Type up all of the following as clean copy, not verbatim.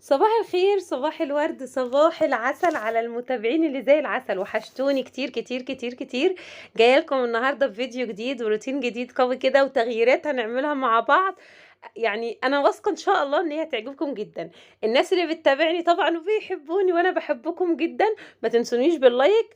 صباح الخير، صباح الورد، صباح العسل على المتابعين اللي زي العسل. وحشتوني كتير كتير كتير كتير. جايه لكم النهارده بفيديو جديد وروتين جديد قوي كده وتغييرات هنعملها مع بعض. يعني انا واثقه ان شاء الله ان هي هتعجبكم جدا. الناس اللي بتتابعني طبعا وبيحبوني وانا بحبكم جدا، ما تنسونيش باللايك.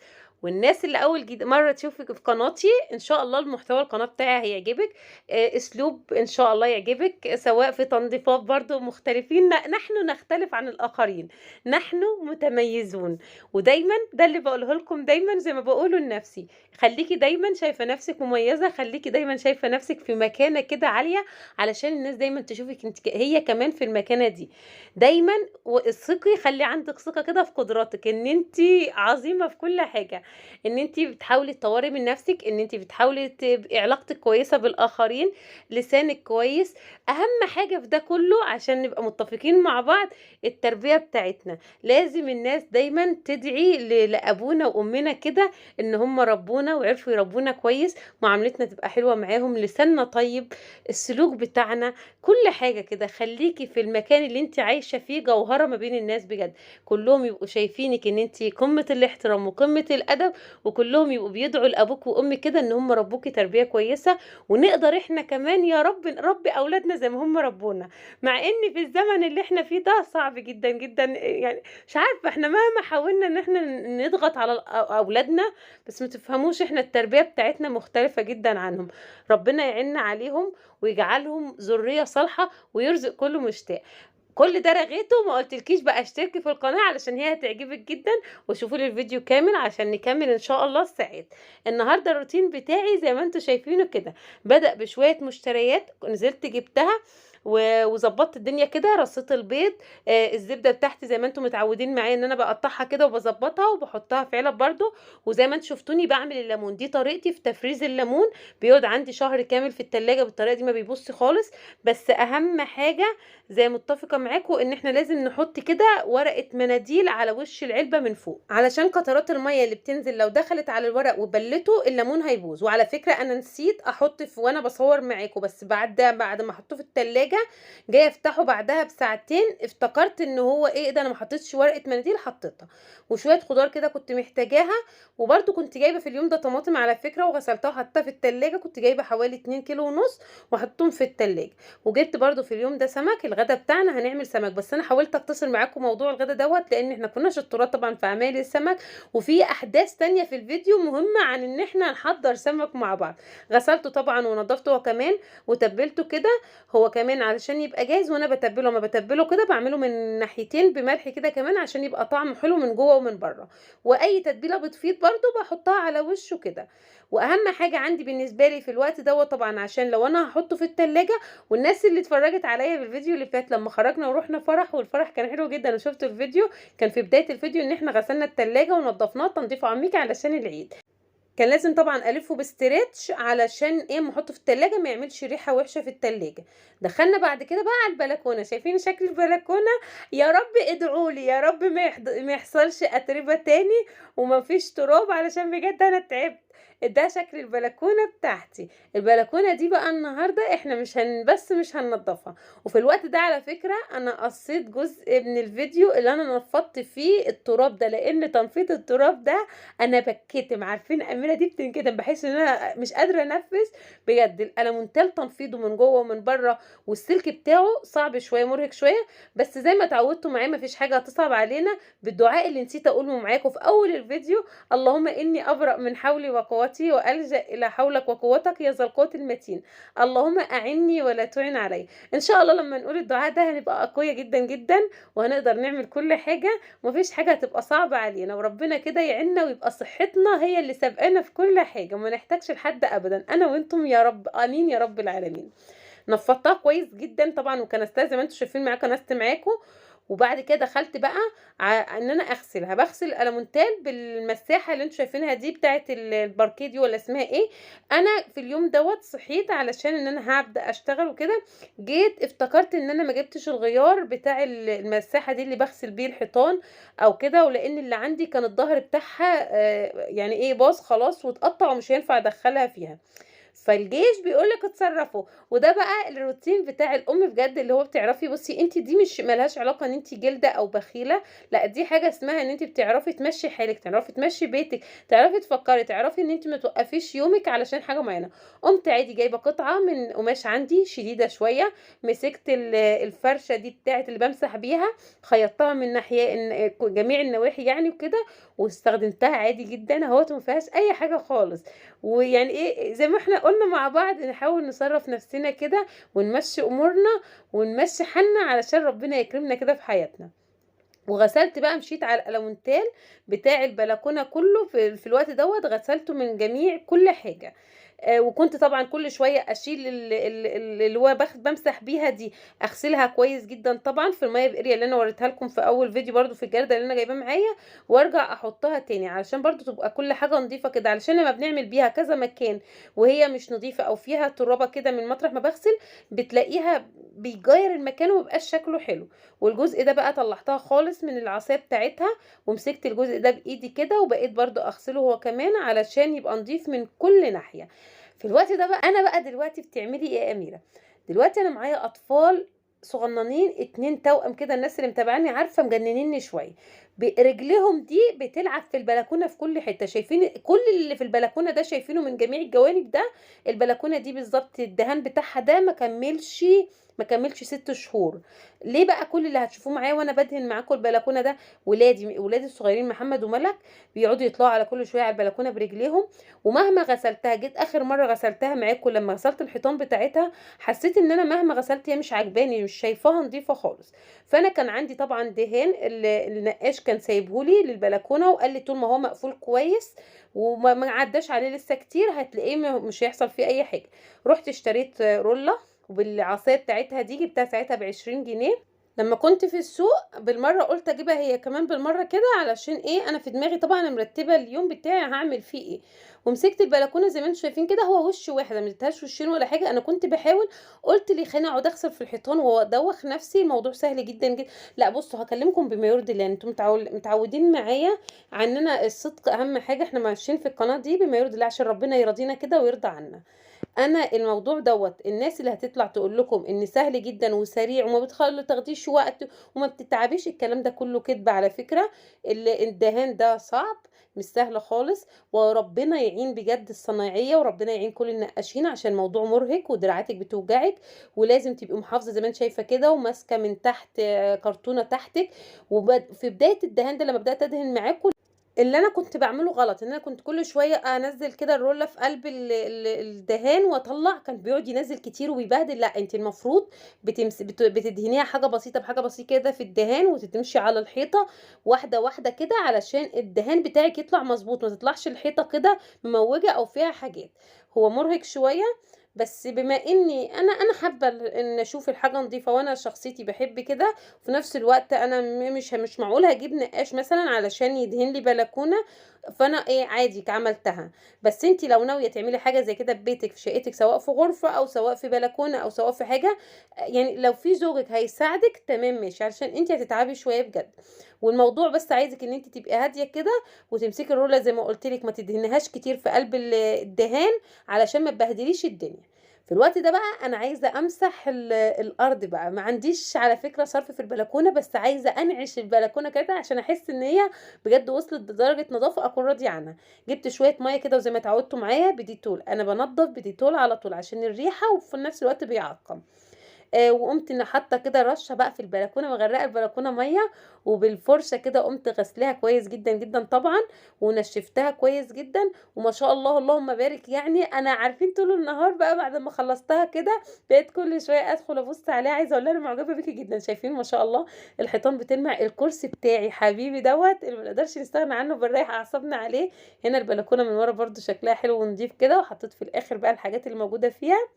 والناس اللي اول مره تشوفك في قناتي، ان شاء الله المحتوى القناه بتاعي هيعجبك. اسلوب ان شاء الله يعجبك، سواء في تنظيفات برضو مختلفين. نحن نختلف عن الاخرين، نحن متميزون. ودايما ده اللي بقوله لكم، دايما زي ما بقوله لنفسي، خليكي دايما شايفه نفسك مميزه، خليكي دايما شايفه نفسك في مكانه كده عاليه، علشان الناس دايما تشوفك انت هي كمان في المكانه دي. دايما ثقي، خلي عندك ثقه كده في قدراتك، ان انت عظيمه في كل حاجه، ان انت بتحاولي تطوري من نفسك، ان انت بتحاولي تبقي علاقتك كويسه بالاخرين، لسانك كويس. اهم حاجه في ده كله عشان نبقى متفقين مع بعض، التربيه بتاعتنا. لازم الناس دايما تدعي لابونا وامنا كده، ان هم ربونا وعرفوا يربونا كويس، معاملتنا تبقى حلوه معاهم، لساننا طيب، السلوك بتاعنا، كل حاجه كده. خليكي في المكان اللي انت عايشه فيه جوهره ما بين الناس بجد، كلهم يبقوا شايفينك ان انت قمه الاحترام وقمه الادب، وكلهم يبقوا بيدعوا لابوك وامك كده ان هم ربوكي تربيه كويسه. ونقدر احنا كمان يا رب نربي اولادنا زي ما هم ربونا، مع ان في الزمن اللي احنا فيه ده صعب جدا جدا. يعني مش عارفه، احنا مهما حاولنا ان احنا نضغط على اولادنا، بس ما تفهموش احنا التربيه بتاعتنا مختلفه جدا عنهم. ربنا يعيننا عليهم ويجعلهم ذريه صالحه ويرزق كل مشتاق. كل ده رغيته وما قلتلكيش بقى اشتركي في القناه علشان هي هتعجبك جدا، وشوفوا لي الفيديو كامل عشان نكمل ان شاء الله الساعات. النهارده الروتين بتاعي زي ما انتم شايفينه كده، بدأ بشويه مشتريات نزلت جبتها وظبطت الدنيا كده. رصيت البيض، الزبده بتاعتي زي ما انتم متعودين معايا ان انا بقطعها كده وبظبطها وبحطها في علب برده. وزي ما انتم شفتوني بعمل الليمون، دي طريقتي في تفريز الليمون، بيقعد عندي شهر كامل في التلاجة بالطريقه دي، ما بيبص خالص. بس اهم حاجه زي متفقه معاكم ان احنا لازم نحط كده ورقه مناديل على وش العلبه من فوق، علشان قطرات الميه اللي بتنزل لو دخلت على الورق وبلته الليمون هيبوظ. وعلى فكره انا نسيت احط في وانا بصور معاكم، بس بعد ما احطه في التلاجة جايه افتحه بعدها بساعتين افتكرت ان هو ايه ده، انا ما حطيتش ورقه مناديل، حطيتها. وشويه خضار كده كنت محتاجاها. وبرده كنت جايبه في اليوم ده طماطم على فكره وغسلتها وحطيتها في التلاجة، كنت جايبه حوالي 2 كيلو ونص وحطيتهم في التلاجة. وجبت برده في اليوم ده سمك، الغدا بتاعنا هنعمل سمك، بس انا حاولت اتصل معاكم موضوع الغدا دوت لان احنا كنا شطورات طبعا في اعمال السمك، وفي احداث تانية في الفيديو مهمه عن ان احنا نحضر سمك مع بعض. غسلته طبعا ونضفته هو كمان وتبلته كده، هو كمان علشان يبقى جاهز. وانا بتبله، ما بتبله كده بعمله من ناحيتين بملح كده كمان عشان يبقى طعمه حلو من جوه ومن بره. واي تتبيله بتفيض برده بحطها على وشه كده. واهم حاجه عندي بالنسبه لي في الوقت دوت طبعا، عشان لو انا هحطه في التلاجة، والناس اللي اتفرجت عليا في الفيديو اللي فات لما خرجنا ورحنا فرح والفرح كان حلو جدا وشفت الفيديو، كان في بدايه الفيديو ان احنا غسلنا التلاجة ونضفناها تنظيف عميق علشان العيد. كان لازم طبعا الفه بستريتش علشان ايه، ما احطه في التلاجة ما يعملش ريحه وحشه في التلاجة. دخلنا بعد كده بقى على البلكونه، شايفين شكل البلكونه؟ يا رب ادعوا لي يا رب ما يحصلش اتربه تاني وما فيش تراب، علشان بجد انا تعبت. ده شكل البلكونه بتاعتي. البلكونه دي بقى النهارده احنا بس مش هننضفها. وفي الوقت ده على فكره انا قصيت جزء من الفيديو اللي انا نفضت فيه التراب ده، لان تنفيض التراب ده انا بتكتم. عارفين اميره دي بتنكتم، بحس ان انا مش قادره انفذ بجد. الالمونتال تنفيضه من جوه ومن بره، والسلك بتاعه صعب شويه مرهق شويه، بس زي ما اتعودتوا معاه مفيش حاجه هتصعب علينا. بالدعاء اللي نسيت اقوله معاكم في اول الفيديو، اللهم اني ابرأ من حولي وقوتي والجأ الى حولك وقوتك يا ذا القوه المتين، اللهم اعني ولا تعن علي. ان شاء الله لما نقول الدعاء ده هنبقى اقوياء جدا جدا، وهنقدر نعمل كل حاجه، ومفيش حاجه هتبقى صعبه علينا، وربنا كده يعيننا ويبقى صحتنا هي اللي سابقانا في كل حاجه، وما نحتاجش لحد ابدا، انا وانتم يا رب، امين يا رب العالمين. نفضتها كويس جدا طبعا وكنستها زي ما انتم شايفين معايا، كنست معاكم. وبعد كده دخلت بقى ان انا اغسلها، بغسل الالمونتال بالمساحه اللي انتم شايفينها دي بتاعه الباركيه دي ولا اسمها ايه. انا في اليوم دوت صحيت علشان ان انا هبدا اشتغل وكده، جيت افتكرت ان انا ما جبتش الغيار بتاع المساحه دي اللي بغسل بيه الحيطان او كده، ولان اللي عندي كان الظهر بتاعها يعني ايه باظ خلاص واتقطع ومش هينفع ادخلها فيها. فالجيش بيقول لك اتصرفوا. وده بقى الروتين بتاع الام بجد، اللي هو بتعرفي بصي انت دي مش ملهاش علاقه ان انت جلده او بخيله، لا دي حاجه اسمها ان انت بتعرفي تمشي حالك، تعرفي تمشي بيتك، تعرفي تفكري، تعرفي ان انت ما توقفيش يومك علشان حاجه معينه. قمت عادي جايبه قطعه من قماش عندي شديده شويه، مسكت الفرشه دي بتاعت اللي بمسح بيها، خيطتها من ناحيه جميع النواحي يعني وكده، واستخدمتها عادي جدا اهوت، ما فيهاش اي حاجه خالص. ويعني ايه زي ما احنا قلنا مع بعض، نحاول نصرف نفسنا كده ونمشي امورنا ونمشي حالنا علشان ربنا يكرمنا كده في حياتنا. وغسلت بقى، مشيت على الالومنتال بتاع البلكونه كله في الوقت دوت، غسلته من جميع كل حاجه. وكنت طبعا كل شويه اشيل اللي هو بمسح بيها دي، اغسلها كويس جدا طبعا في الميه باريا اللي انا وريتها لكم في اول فيديو برضو في الجرده اللي انا جايباه معايا، وارجع احطها تاني علشان برضو تبقى كل حاجه نظيفه كده، علشان لما بنعمل بيها كذا مكان وهي مش نظيفه او فيها ترابه كده من مطرح ما بغسل، بتلاقيها بيغير المكان ومبقاش شكله حلو. والجزء ده بقى طلعتها خالص من العصايه بتاعتها، ومسكت الجزء ده بايدي كده وبقيت برضو اغسله هو كمان علشان يبقى نظيف من كل ناحيه. في الوقت ده بقى انا بقى دلوقتي بتعملي ايه يا اميره؟ دلوقتي انا معايا اطفال صغننين 2 توأم كده، الناس اللي متابعاني عارفه مجننيني شويه، برجلهم دي بتلعب في البلكونه في كل حته، شايفين كل اللي في البلكونه ده شايفينه من جميع الجوانب ده. البلكونه دي بالظبط الدهان بتاعها ده ما كملش 6 شهور. ليه بقى كل اللي هتشوفوه معايا وانا بدهن معاكم البلكونه ده؟ ولادي الصغيرين محمد وملك بيقعدوا يطلعوا على كل شويه على البلكونه برجليهم. ومهما غسلتها، جيت اخر مره غسلتها معاكم لما غسلت الحيطان بتاعتها، حسيت ان انا مهما غسلت هي مش عاجباني، مش شايفاها نظيفه خالص. فانا كان عندي طبعا دهان، النقاش كان سايبهولي للبلكونه وقال لي طول ما هو مقفول كويس وما ما عداش عليه لسه كتير هتلاقيه مش هيحصل فيه اي حاجه. رحت اشتريت روله، وبالعصايه بتاعتها دي جبتها ساعتها ب20 جنيه. لما كنت في السوق بالمره قلت اجيبها هي كمان بالمره كده، علشان ايه؟ انا في دماغي طبعا أنا مرتبه اليوم بتاعي هعمل فيه ايه. ومسكت البلكونه زي ما انتم شايفين كده، هو وش واحد، ما اديتهاش وشين ولا حاجه، انا كنت بحاول، قلت لي خليني اقعد اغسل في الحيطان وادوخ نفسي، الموضوع سهل جدا جدا. لا بصوا هكلمكم بما يرضي الله، انتم متعودين معايا عننا الصدق اهم حاجه، احنا ماشيين في القناه دي بما يرضي الله عشان ربنا يرضينا كده ويرضى عنا. انا الموضوع دوت، الناس اللي هتطلع تقول لكم ان سهل جدا وسريع وما تاخديش وقت وما بتتعبيش، الكلام ده كله كذب على فكره. الدهان ده صعب، مش سهل خالص. وربنا يعين بجد الصنايعيه، وربنا يعين كل النقاشين، عشان الموضوع مرهق ودراعاتك بتوجعك، ولازم تبقي محافظه زي ما انت شايفه كده، وماسكه من تحت كرتونه تحتك. وفي بدايه الدهان ده لما بدات ادهن معاكم، اللي انا كنت بعمله غلط ان انا كنت كل شويه انزل كده الروله في قلب الدهان واطلع، كان بيقعد ينزل كتير وبيبهدل. لا انت المفروض بتدهنيها حاجه بسيطه بحاجه بسيطه كده في الدهان، وتتمشي على الحيطه واحده واحده كده علشان الدهان بتاعك يطلع مظبوط، ما تطلعش الحيطه كده مموجه او فيها حاجات. هو مرهق شويه، بس بما اني انا حابه ان اشوف الحاجه نظيفه، وانا شخصيتي بحب كده. في نفس الوقت انا مش معقول هجيب نقاش مثلا علشان يدهن لي بلكونه، فانا ايه عادي عملتها. بس انتي لو ناويه تعملي حاجه زي كده في بيتك في شقتك، سواء في غرفه او سواء في بلكونه او سواء في حاجه، يعني لو في زوجك هيساعدك تمام ماشي، علشان انتي هتتعبي شويه بجد. والموضوع بس عايزك ان انتي تبقي هاديه كده، وتمسكي الروله زي ما قلت لك، ما تدهنهاش كتير في قلب الدهان علشان ما تبهدليش الدنيا. في الوقت ده بقى انا عايزه امسح الارض بقى، ما عنديش على فكره صرف في البلكونه، بس عايزه انعش البلكونه كده عشان احس ان هي بجد وصلت لدرجه نظافه اكون راضيه عنها. جبت شويه ميه كده وزي ما اتعودتوا معايا بديتول، انا بنضف بديتول على طول عشان الريحه وفي نفس الوقت بيعقم. وقمت ان حاطه كده رشه بقى في البلكونه، مغرقه البلكونه ميه، وبالفرشه كده قمت غسلاها كويس جدا جدا طبعا، ونشفتها كويس جدا. وما شاء الله اللهم بارك، يعني انا عارفين طول النهار بقى بعد ما خلصتها كده بقيت كل شويه ادخل ابص عليها، عايزه اقول لها انا معجبه بيكي جدا. شايفين ما شاء الله الحيطان بتلمع، الكرسي بتاعي حبيبي دوت اللي ما نقدرش نستغنى عنه، بنريح اعصابنا عليه. هنا البلكونه من ورا برده شكلها حلو ونضيف كده، وحطيت في الاخر بقى الحاجات اللي موجوده فيها.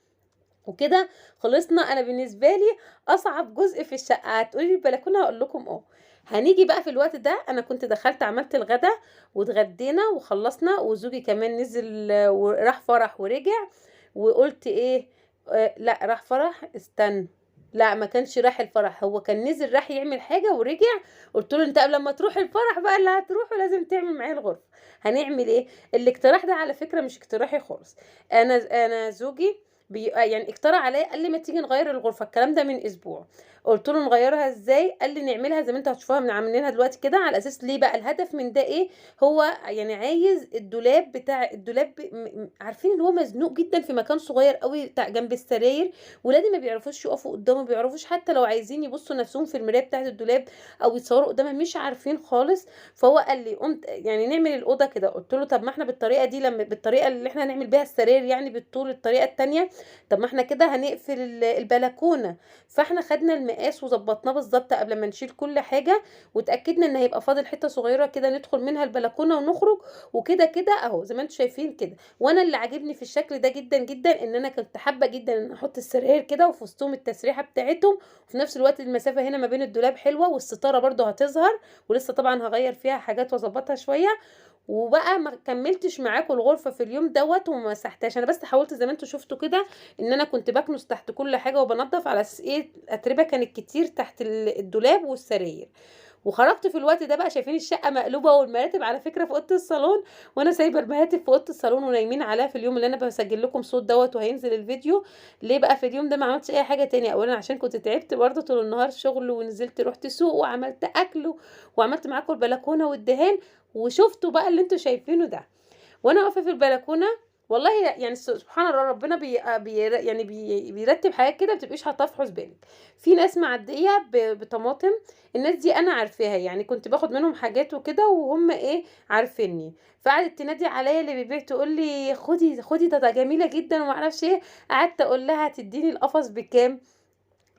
وكده خلصنا. انا بالنسبه لي اصعب جزء في الشقه هتقولي لي البلكونه، هقول لكم هنيجي بقى في الوقت ده، انا كنت دخلت عملت الغدا واتغدينا وخلصنا، وزوجي كمان نزل وراح فرح ورجع. وقلت ايه؟ لا راح فرح، استنى، لأ، ما كانش رايح الفرح، هو كان نزل راح يعمل حاجة ورجع، قُلت له: "أنت قبل أمّا تروح الفرح بقى اللي هتروحه لازم تعمل معايا الغرفة." هنعمل إيه؟ الاقتراح ده على فكرة مش اقتراحي خالص، أنا زوجي يعني اقترح عليَّ قال لي: "ما تيجي نغيّر الغرفة." الكلام ده من أسبوع، قُلت له: "نغيّرها إزاي؟" قال لي: "نعملها زي ما أنتم هتشوفوها عاملينها دلوقتي كده." على أساس ليه بقى الهدف من ده إيه، هو يعني عايز الدولاب عارفين اللي هو مزنوق جدًا في مكان صغير أوي جنب السراير، ولادي ما بيعرفوش يقفوا قدامه، ما بيعرفوش حتى لو عايزين يبصوا نفسهم في المراية بتاعة الدولاب أو يتصوروا قدامها مش عارفين خالص. فهو قال لي قُمت يعني نعمل الأوضة كده، قُلت له: "طب ما إحنا بالطريقة دي بالطريقة اللي إحنا هنعمل بيها السراير يعني بالطول الطريقة التانية، طب ما إحنا كده هنقفل البلكونة." فإحنا خدنا المقاس وضبطناه بالضبط قبل ما نشيل كل حاجة، واتأكدنا إن هيبقى فاضل حتة صغيرة كده ندخل منها البلكونة ونخرج، وكده كده أهو زي ما أنتم شايفين كده. وأنا اللي عاجبني في الشكل ده جدًا، جدًا إن أنا كنت حابة جدًا إن أحط السراير كده وفي وسطهم التسريحة بتاعتهم، وفي نفس الوقت المسافة هنا ما بين الدولاب حلوة، والستارة برضه هتظهر، ولسه طبعًا هاغيّر فيها حاجات واضبطها شوية. وبقى ما كمّلتش معاكم الغرفة في اليوم دوّة وما مسحتهاش، أنا بس حاولت زي ما أنتم شُفتوا كده إن أنا كنت باكنس تحت كل حاجة وبانضّف على أساس إيه، الأتربة كانت كتير تحت الدولاب والسراير. وخرجت في الوقت ده بقى شايفين الشقة مقلوبة والمراتب على فكرة في أوضة الصالون، وأنا سايبة المراتب في أوضة الصالون ونايمين عليها في اليوم اللي أنا باسجل لكم صوت دوّة وهينزل الفيديو. ليه بقى في اليوم ده ما عملتش أي حاجة تاني؟ أولًا عشان كنت تعبت برضه طول النهار شغل ونزلت رُحت سوق وعملت أكل وعملت معاكم البلكونة والدهان، وشفتوا بقى اللي أنتم شايفينه ده. وأنا واقفة في البلكونة والله يعني سبحان الله ربنا بي بي يعني بيرتّب حاجات كده ما بتبقيش حاطاها في حسبانِك. في ناس معدية بطماطم، الناس دي أنا عارفاها، يعني كنت باخد منهم حاجات وكده وهُم إيه، عارفينّي. فقعدت تنادي عليَّ اللي بتبيع تقول لي: "خدي، خدي ده جميلة جدًا." وما أعرفش إيه، قعدت أقول لها: "هتدّيني القفص بكام؟"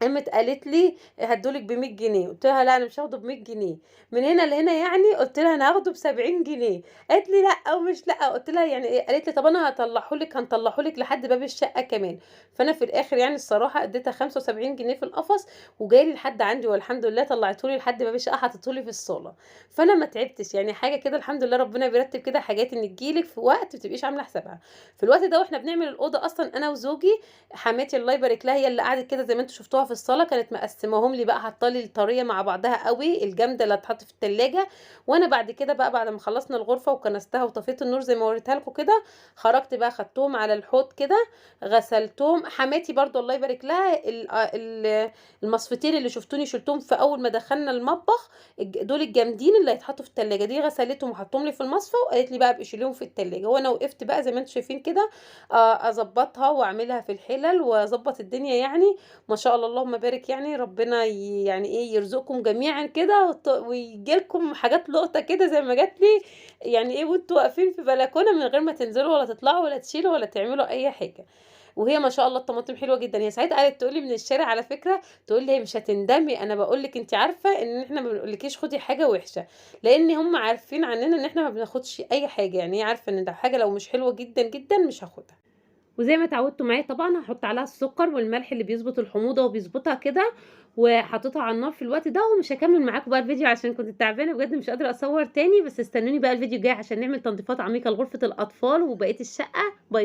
قامت قالت لي: "هادّيه لِك ب100 جنيه." قُلت لها: "لأ، أنا مش هاخده ب100 جنيه." "من هنا لهنا يعني؟" قُلت لها: "أنا هاخده ب70 جنيه." قالت لي: "لأ ومش لأ." قُلت لها: "يعني إيه؟" قالت لي: "طَب أنا هنطلّعه لِك لحد باب الشقة كمان." فأنا في الآخر يعني الصراحة اديتها 75 جنيه في القفص، وجاي لي لحد عندي والحمد لله طلّعته لي لحد باب الشقة، حطيته لي في الصالة. فأنا ما تعبتش، يعني حاجة كده الحمد لله ربنا بيرتّب كده حاجات إن تيجي لِك في وقت ما تبقيش عاملة حسابها. في الوقت ده وإحنا بنعمل الأوضة أصلًا أنا وزوجي، حماتي الله يبارك لها هي اللي قعدت كده زي ما أنتم شفتوها في الصالة، كانت مقسماهم لي بقى حاطة لي الطرية مع بعضها أوي، الجامدة اللي هتتحط في التلاجة. وأنا بعد كده بقى بعد ما خلصنا الغرفة وكنستها وطفيت النور زي ما وريتها لكم كده، خرجت بقى خدتهم على الحوض كده، غسلتهم. حماتي برضه الله يبارك لها المصفتين اللي شفتوني شلتهم في أول ما دخلنا المطبخ، دول الجامدين اللي هيتحطوا في التلاجة، دي غسلتهم وحطّهم لي في المصفى وقالت لي بقى ابقي شيليهم في التلاجة. وأنا وقفت بقى زي ما أنتم شايفين كده أضبّطها وأعملها في الحِلَل وأضبّط الدنيا يعني. ما شاء الله اللهم بارك يعني ربنا يعني إيه، يرزقكم جميعًا كده وييجي لكم حاجات لقطة كده زي ما جات لي، يعني إيه وأنتم واقفين في بلكونة من غير ما تنزلوا ولا تطلعوا ولا تشيلوا ولا تعملوا أي حاجة. وهي ما شاء الله الطماطم حلوة جدًا، هي ساعتها قعدت تقول لي من الشارع على فكرة، تقول لي: "هي مش هتندمي، أنا باقول لِك أنتِ عارفة إن إحنا ما بنقولكيش خدي حاجة وِحشة." لإن هُم عارفين عننا إن إحنا ما بناخدش أي حاجة، يعني هي عارفة إن ده حاجة لو مش حلوة جدًا، جدًا مش هاخدها. وزي ما اتعودتوا معايا طبعًا هاحط عليها السكر والملح اللي بيضبط الحموضة وبيضبطها كده، وحطيتها على النار في الوقت ده، ومش هاكمل معاكم بقى الفيديو عشان كنت تعبانة بجد مش قادرة أصور تاني، بس استنوني بقى الفيديو الجاي عشان نعمل تنضيفات عميقة لغرفة الأطفال وبقية الشقة. باي